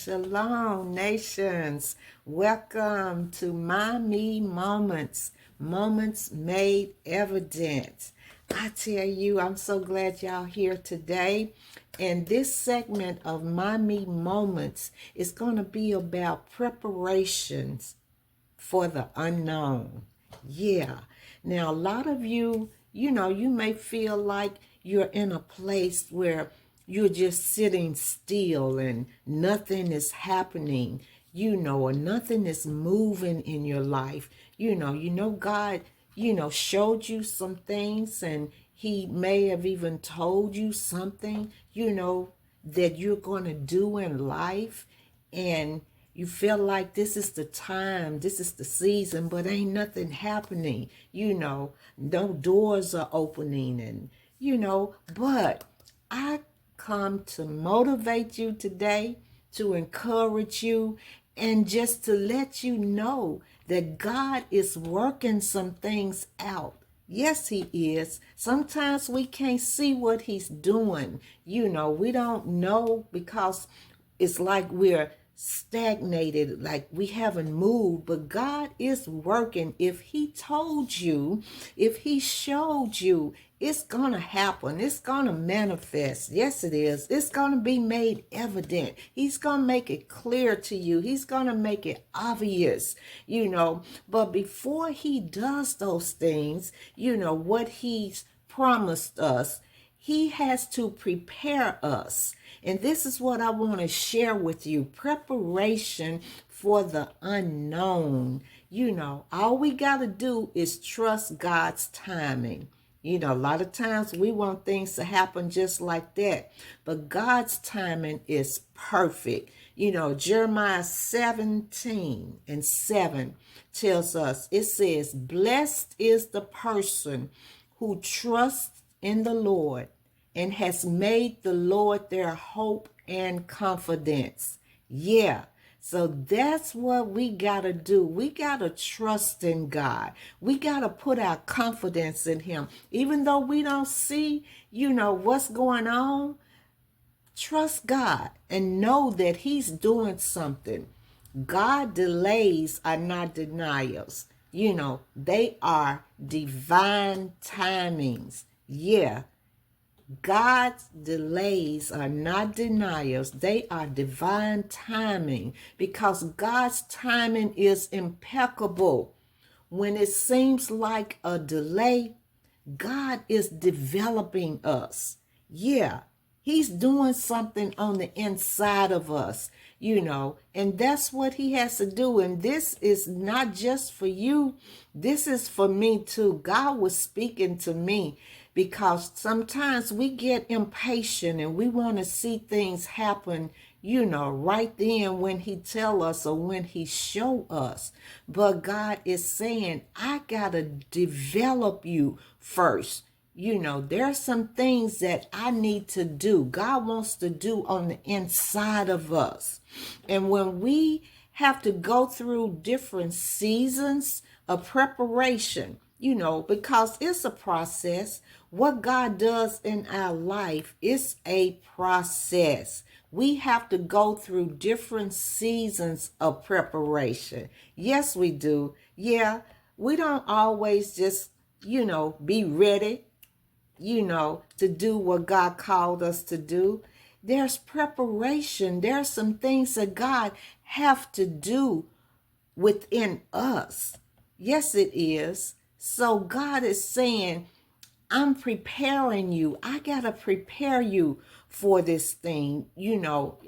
Shalom, nations. Welcome to My Me Moments, Moments Made Evident. I tell you, I'm so glad y'all here today. And this segment of My Me Moments is going to be about preparations for the unknown. Yeah. Now, a lot of you, you may feel like you're in a place where you're just sitting still and nothing is happening, or nothing is moving in your life. God, showed you some things, and he may have even told you something, that you're going to do in life. And you feel like this is the time, this is the season, but ain't nothing happening. No doors are opening, and but I come to motivate you today, to encourage you, and just to let you know that God is working some things out. Yes, he is. Sometimes we can't see what he's doing. We don't know because it's like we're stagnated, like we haven't moved, but God is working. If he told you, if he showed you, it's gonna happen. It's gonna manifest. Yes, it is. It's gonna be made evident. He's gonna make it clear to you. He's gonna make it obvious, but before he does those things, what he's promised us, he has to prepare us. And this is what I want to share with you. Preparation for the unknown. All we got to do is trust God's timing. A lot of times we want things to happen just like that. But God's timing is perfect. Jeremiah 17:7 tells us, it says, "Blessed is the person who trusts in the Lord and has made the Lord their hope and confidence." Yeah. So that's what we got to do. We got to trust in God. We got to put our confidence in him. Even though we don't see, what's going on, trust God and know that he's doing something. God delays are not denials. They are divine timings. Yeah. God's delays are not denials. They are divine timing, because God's timing is impeccable. When it seems like a delay, God is developing us. Yeah, he's doing something on the inside of us, and that's what he has to do. And this is not just for you. This is for me too. God was speaking to me, because sometimes we get impatient and we want to see things happen, right then when he tell us or when he show us. But God is saying, I got to develop you first. There are some things that I need to do. God wants to do on the inside of us. And when we have to go through different seasons of preparation, because it's a process. What God does in our life is a process. We have to go through different seasons of preparation. Yes, we do. Yeah, we don't always just, be ready, to do what God called us to do. There's preparation. There's some things that God have to do within us. Yes, it is. So God is saying, I'm preparing you. I got to prepare you for this thing.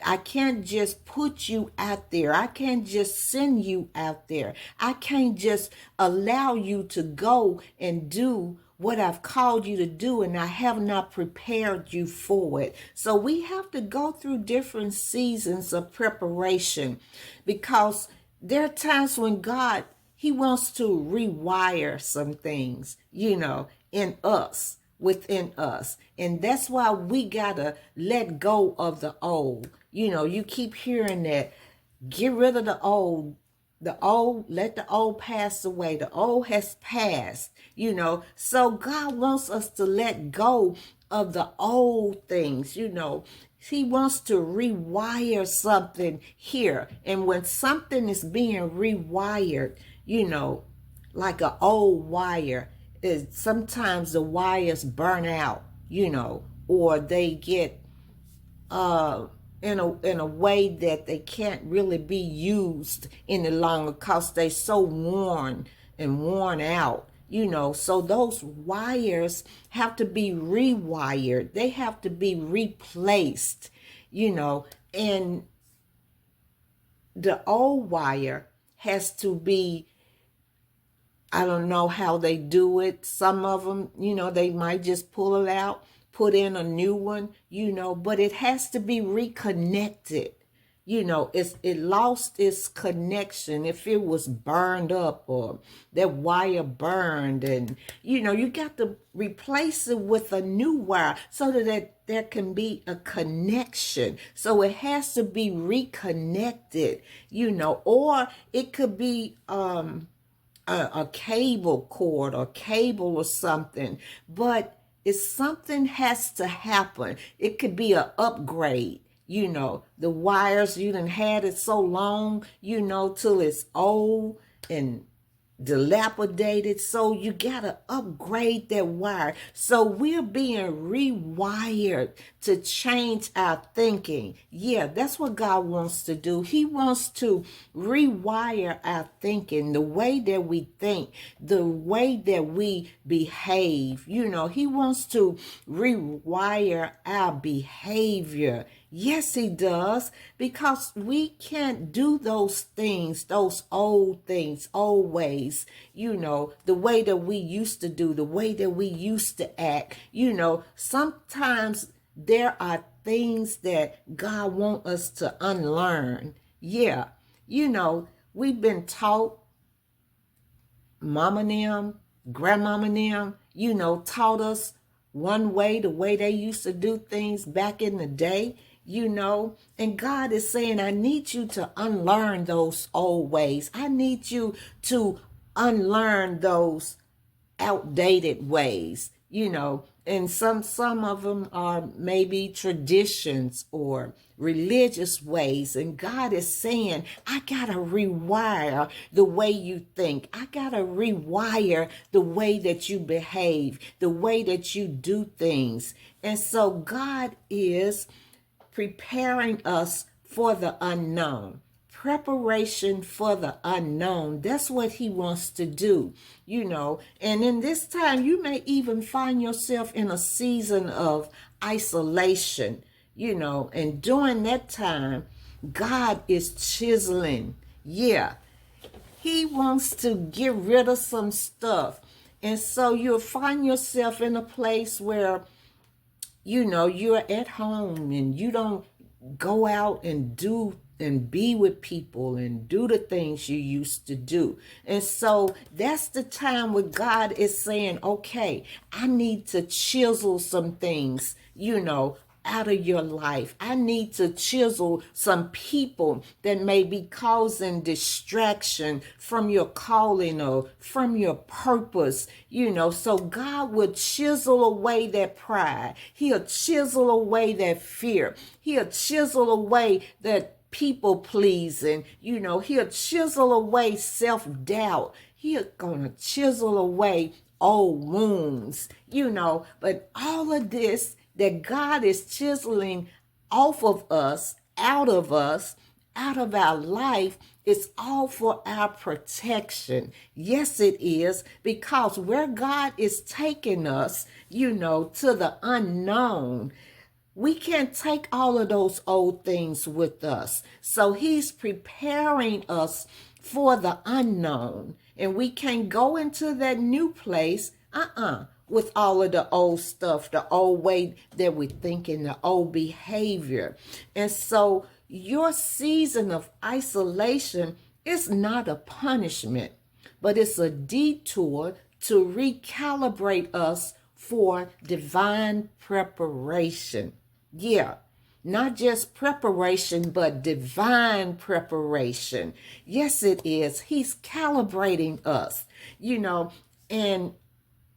I can't just put you out there. I can't just send you out there. I can't just allow you to go and do what I've called you to do, and I have not prepared you for it. So we have to go through different seasons of preparation, because there are times when God, he wants to rewire some things, in us, within us. And that's why we gotta let go of the old. You keep hearing that. Get rid of the old. Let the old pass away. The old has passed, So God wants us to let go of the old things, He wants to rewire something here. And when something is being rewired, like an old wire, is sometimes the wires burn out, or they get in a way that they can't really be used any longer because they're so worn and worn out. So those wires have to be rewired. They have to be replaced, and the old wire has to be, I don't know how they do it. Some of them, they might just pull it out, put in a new one, but it has to be reconnected. It lost its connection if it was burned up or that wire burned, and you got to replace it with a new wire so that there can be a connection. So it has to be reconnected, or it could be a cable cord or cable or something, but it's something has to happen. It could be an upgrade. The wires, you done had it so long, till it's old and dilapidated. So you got to upgrade that wire. So we're being rewired to change our thinking. Yeah, that's what God wants to do. He wants to rewire our thinking, the way that we think, the way that we behave. He wants to rewire our behavior. Yes, he does, because we can't do those things, those old things, old ways, the way that we used to do, the way that we used to act. Sometimes there are things that God wants us to unlearn. Yeah, we've been taught, mama and them, grandmama and them, taught us one way, the way they used to do things back in the day. And God is saying, I need you to unlearn those old ways. I need you to unlearn those outdated ways, and some of them are maybe traditions or religious ways. And God is saying, I gotta rewire the way you think. I gotta rewire the way that you behave, the way that you do things. And so God is preparing us for the unknown. Preparation for the unknown. That's what he wants to do, And in this time, you may even find yourself in a season of isolation, And during that time, God is chiseling. Yeah. He wants to get rid of some stuff. And so you'll find yourself in a place where you're at home and you don't go out and do and be with people and do the things you used to do. And so that's the time where God is saying, okay, I need to chisel some things, out of your life. I need to chisel some people that may be causing distraction from your calling or from your purpose, so God will chisel away that pride. He'll chisel away that fear. He'll chisel away that people pleasing, he'll chisel away self-doubt. He's gonna chisel away old wounds, but all of this that God is chiseling off of us, out of our life, is all for our protection. Yes, it is, because where God is taking us, to the unknown, we can't take all of those old things with us. So he's preparing us for the unknown, and we can't go into that new place, with all of the old stuff, the old way that we're thinking, the old behavior. And so your season of isolation is not a punishment, but it's a detour to recalibrate us for divine preparation. Yeah, not just preparation, but divine preparation. Yes, it is. He's calibrating us, and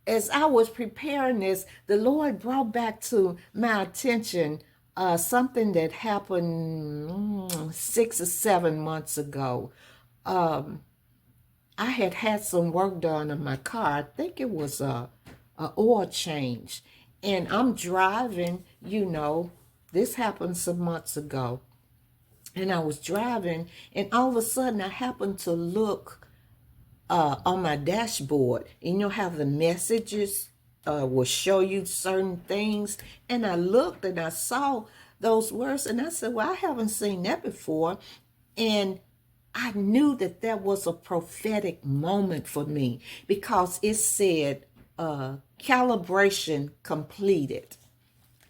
as I was preparing this, the Lord brought back to my attention something that happened 6 or 7 months ago. Um, I had some work done on my car. I think it was a oil change. And I'm driving, this happened some months ago. And I was driving, and all of a sudden I happened to look on my dashboard. And you'll have the messages will show you certain things. And I looked and I saw those words, and I said, well, I haven't seen that before. And I knew that that was a prophetic moment for me because it said calibration completed.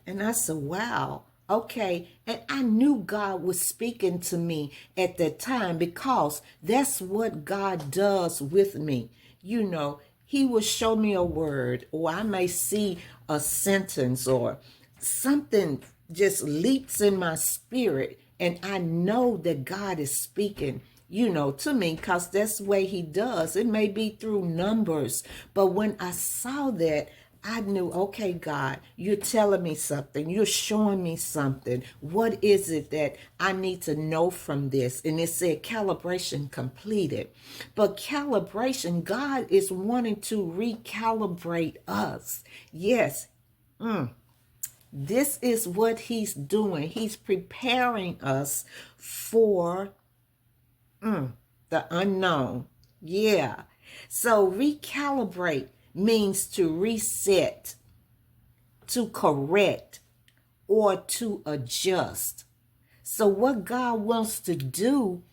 And I said, wow, okay. And I knew God was speaking to me at that time because that's what God does with me. He will show me a word, or I may see a sentence, or something just leaps in my spirit. And I know that God is speaking, to me, because that's the way he does. It may be through numbers. But when I saw that, I knew, okay, God, you're telling me something. You're showing me something. What is it that I need to know from this? And it said calibration completed. But calibration, God is wanting to recalibrate us. Yes. This is what he's doing. He's preparing us for the unknown. Yeah. So recalibrate means to reset, to correct, or to adjust. So what God wants to do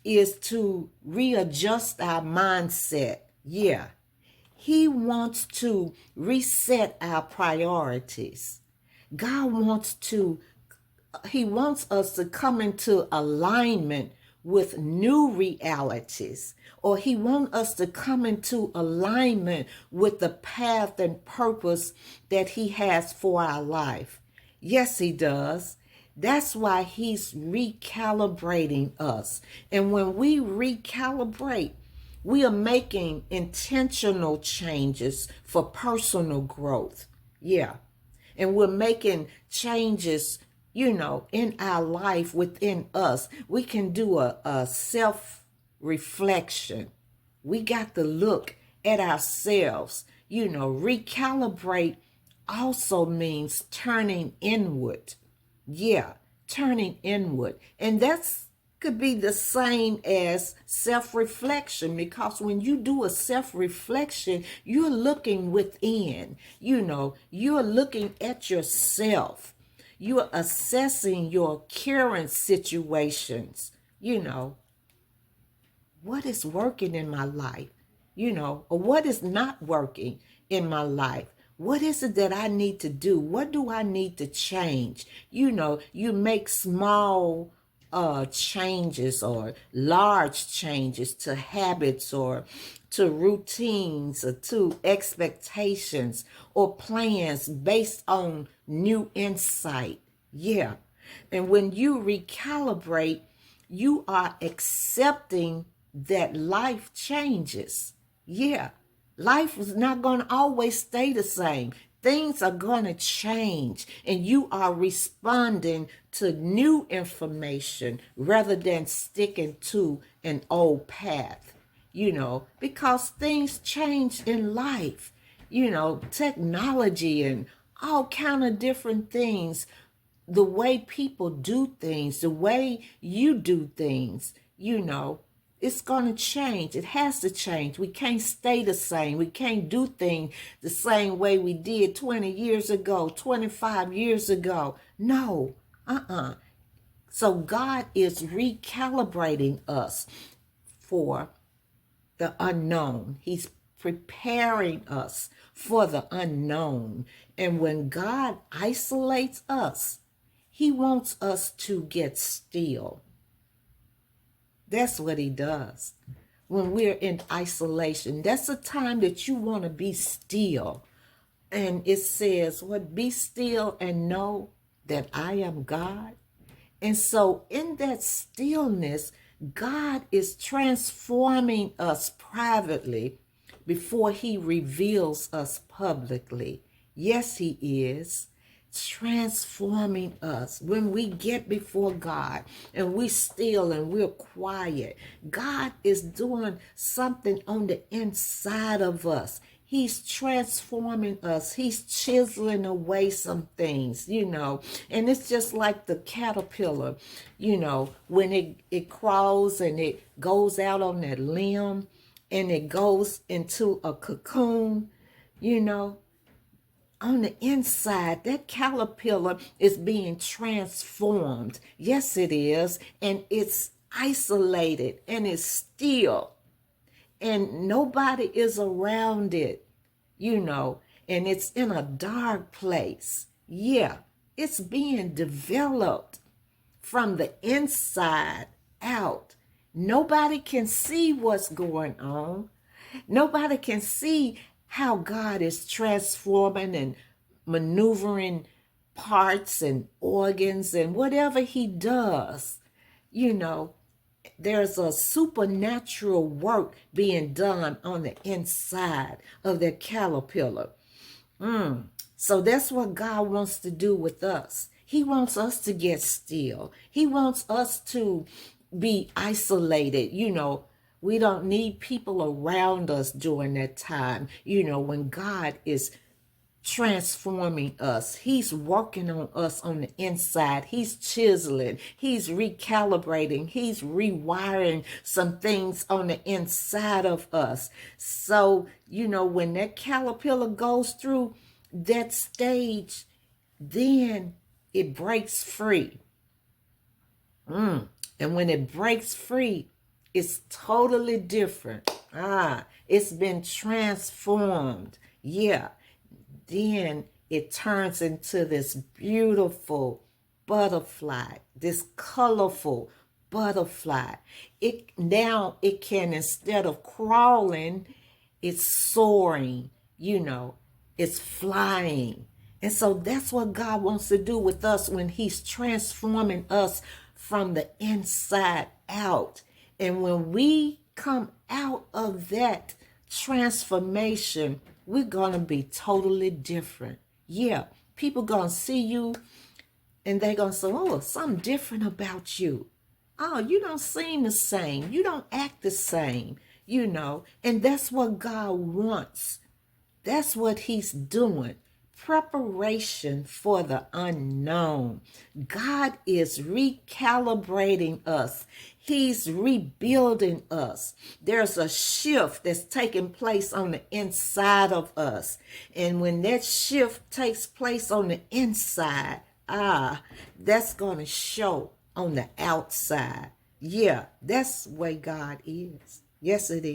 is to readjust our mindset. Yeah. He wants to reset our priorities. God he wants us to come into alignment with new realities, or he wants us to come into alignment with the path and purpose that he has for our life. Yes, he does. That's why he's recalibrating us. And when we recalibrate, we are making intentional changes for personal growth. Yeah. And we're making changes, in our life within us. We can do a self-reflection. We got to look at ourselves. Recalibrate also means turning inward. Yeah, turning inward. And that's could be the same as self-reflection, because when you do a self-reflection, you're looking within. You're looking at yourself. You're assessing your current situations. What is working in my life? Or what is not working in my life? What is it that I need to do? What do I need to change? You make small changes or large changes to habits or to routines or to expectations or plans based on new insight. Yeah. And when you recalibrate, you are accepting that life changes. Yeah. Life is not going to always stay the same. Things are going to change, and you are responding to new information rather than sticking to an old path, because things change in life, technology and all kind of different things. The way people do things, the way you do things, it's going to change. It has to change. We can't stay the same. We can't do things the same way we did 20 years ago, 25 years ago. No, So God is recalibrating us for the unknown. He's preparing us for the unknown. And when God isolates us, he wants us to get still. That's what he does. When we're in isolation, that's a time that you want to be still. And it says, be still and know that I am God. And so in that stillness, God is transforming us privately before he reveals us publicly. Yes, he is. transforming us. When we get before God and we still and we're quiet, God is doing something on the inside of us. He's transforming us. He's chiseling away some things, and it's just like the caterpillar, when it crawls and it goes out on that limb and it goes into a cocoon, on the inside, that caterpillar is being transformed. Yes, it is. And it's isolated and it's still. And nobody is around it, and it's in a dark place. Yeah, it's being developed from the inside out. Nobody can see what's going on. Nobody can see how God is transforming and maneuvering parts and organs and whatever he does. There's a supernatural work being done on the inside of that caterpillar. So that's what God wants to do with us. He wants us to get still. He wants us to be isolated. We don't need people around us during that time, when God is transforming us. He's working on us on the inside. He's chiseling. He's recalibrating. He's rewiring some things on the inside of us. So, when that caterpillar goes through that stage, then it breaks free. And when it breaks free, it's totally different. It's been transformed. Yeah. Then it turns into this beautiful butterfly, this colorful butterfly. Now it can, instead of crawling, it's soaring, it's flying. And so that's what God wants to do with us when he's transforming us from the inside out. And when we come out of that transformation, we're going to be totally different. Yeah, people going to see you and they're going to say, oh, something different about you. Oh, you don't seem the same. You don't act the same, And that's what God wants. That's what he's doing. Preparation for the unknown. God is recalibrating us. He's rebuilding us. There's a shift that's taking place on the inside of us. And when that shift takes place on the inside, that's going to show on the outside. Yeah, that's the way God is. Yes, it is.